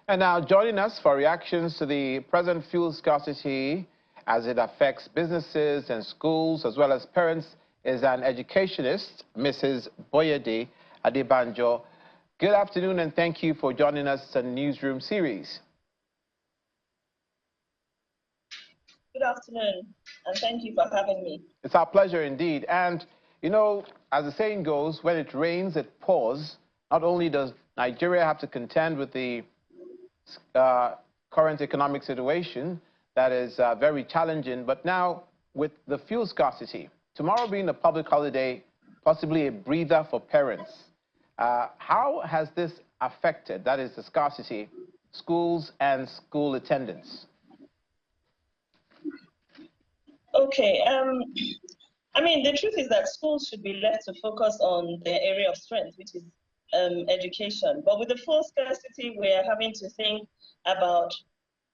And now joining us for reactions to the present fuel scarcity as it affects businesses and schools as well as parents is an educationist, Mrs. Boyede Adebanjo. Good afternoon and thank you for joining us in the Newsroom series. Good afternoon and thank you for having me. It's our pleasure indeed. And you know, as the saying goes, when it rains, it pours. Not only does Nigeria have to contend with the current economic situation that is very challenging, but now with the fuel scarcity, tomorrow being a public holiday, possibly a breather for parents. How has this affected, that is the scarcity, schools and school attendance? Okay, I mean, the truth is that schools should be left to focus on their area of strength, which is education. But with the fuel scarcity, we're having to think about,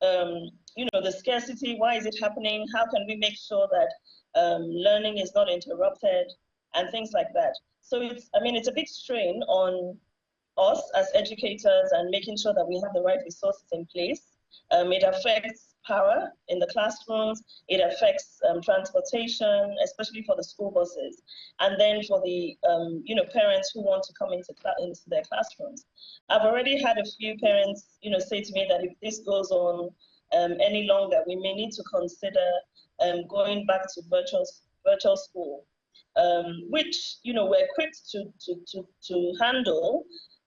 you know, the scarcity. Why is it happening? How can we make sure that learning is not interrupted and things like that? So it's, I mean, it's a big strain on us as educators and making sure that we have the right resources in place. It affects power in the classrooms, it affects transportation, especially for the school buses, and then for the you know, parents who want to come into their classrooms. I've already had a few parents, you know, say to me that if this goes on any longer, we may need to consider going back to virtual school, which, you know, we're equipped to handle.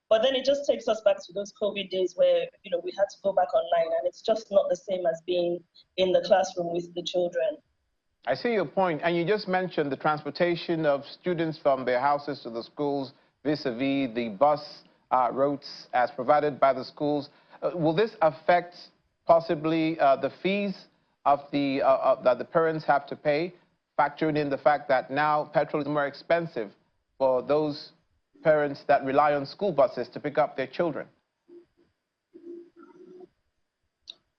But then it just takes us back to those COVID days where, you know, we had to go back online, and it's just not the same as being in the classroom with the children. I see your point, and you just mentioned the transportation of students from their houses to the schools vis-a-vis the bus routes as provided by the schools. Will this affect possibly the fees of that the parents have to pay, factoring in the fact that now petrol is more expensive for those parents that rely on school buses to pick up their children?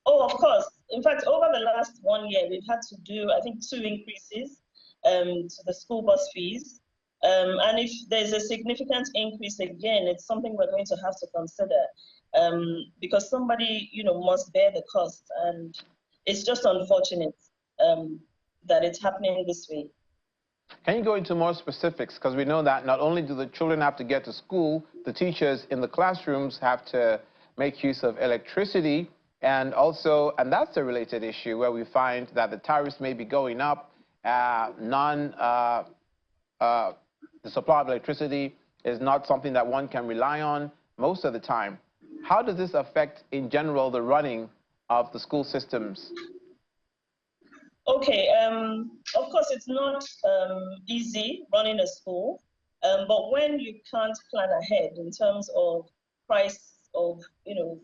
Oh, of course. In fact, over the last 1 year, we've had to do, I think, 2 increases to the school bus fees. And if there's a significant increase again, it's something we're going to have to consider because somebody, you know, must bear the cost. And it's just unfortunate that it's happening this way. Can you go into more specifics? Because we know that not only do the children have to get to school, the teachers in the classrooms have to make use of electricity, and also, and that's a related issue where we find that the tariffs may be going up, the supply of electricity is not something that one can rely on most of the time. How does this affect, in general, the running of the school systems? Okay, of course, it's not easy running a school, but when you can't plan ahead in terms of price of, you know,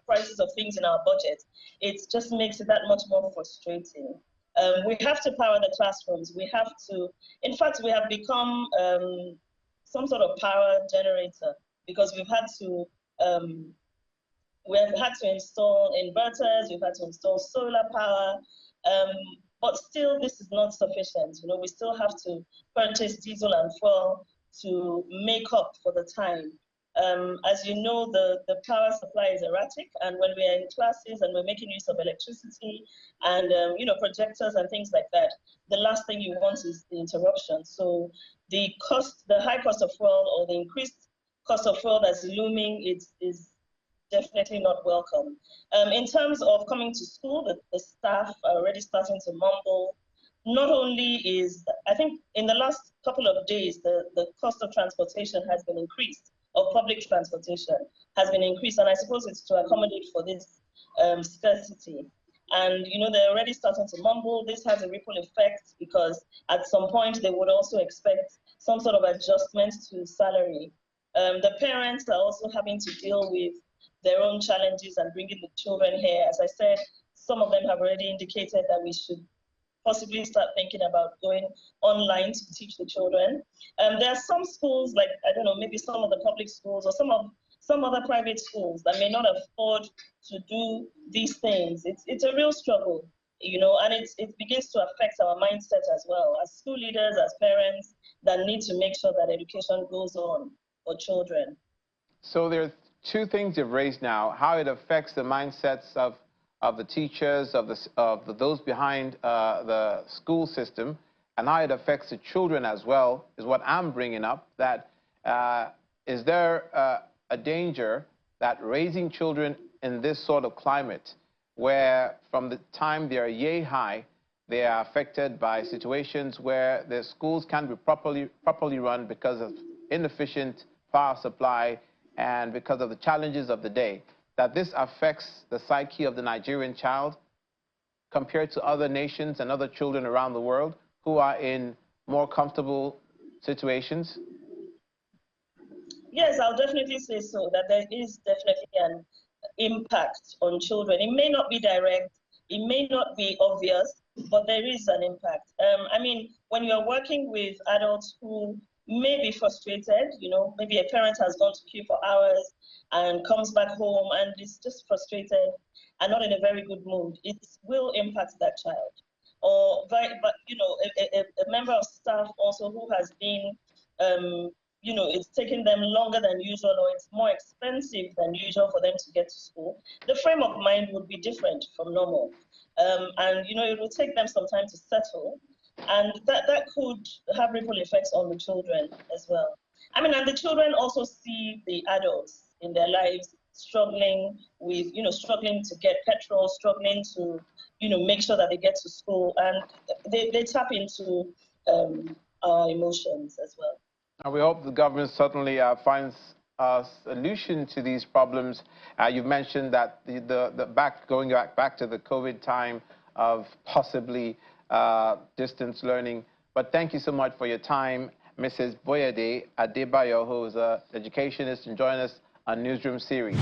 prices of things in our budget, it just makes it that much more frustrating. We have to power the classrooms. We have to, in fact, we have become some sort of power generator because we've had to install inverters, we've had to install solar power, but still this is not sufficient. You know, we still have to purchase diesel and fuel to make up for the time. As you know, the power supply is erratic, and when we are in classes and we're making use of electricity and you know, projectors and things like that, the last thing you want is the interruption. So the high cost of fuel or the increased cost of fuel that's looming is definitely not welcome. In terms of coming to school, the staff are already starting to mumble. Not only is, I think in the last couple of days, the cost of transportation has been increased, of public transportation has been increased, and I suppose it's to accommodate for this scarcity. And you know, they're already starting to mumble. This has a ripple effect because at some point they would also expect some sort of adjustment to salary. The parents are also having to deal with their own challenges and bringing the children here. As I said, some of them have already indicated that we should possibly start thinking about going online to teach the children. There are some schools, like, I don't know, maybe some of the public schools or some other private schools that may not afford to do these things. It's a real struggle, you know, and it begins to affect our mindset as well, as school leaders, as parents, that need to make sure that education goes on for children. So there's two things you've raised now, how it affects the mindsets of the teachers, of those behind the school system, and how it affects the children as well, is what I'm bringing up. That is there a danger that raising children in this sort of climate, where from the time they are yay high, they are affected by situations where their schools can't be properly run because of inefficient power supply and because of the challenges of the day, that this affects the psyche of the Nigerian child compared to other nations and other children around the world who are in more comfortable situations? Yes, I'll definitely say so, that there is definitely an impact on children. It may not be direct, it may not be obvious, but there is an impact. I mean, when you're working with adults who may be frustrated, you know, maybe a parent has gone to queue for hours and comes back home and is just frustrated and not in a very good mood, it will impact that child. Or, but you know, a member of staff also who has been you know, it's taking them longer than usual, or it's more expensive than usual for them to get to school, the frame of mind would be different from normal. And, you know, it will take them some time to settle. And that could have ripple effects on the children as well. I mean, and the children also see the adults in their lives struggling with, you know, struggling to get petrol, struggling to, you know, make sure that they get to school. And they tap into our emotions as well. And we hope the government certainly finds a solution to these problems. You've mentioned that going back to the COVID time of possibly distance learning. But thank you so much for your time, Mrs. Boyede Adebayo, who is an educationist and joined us on Newsroom Series.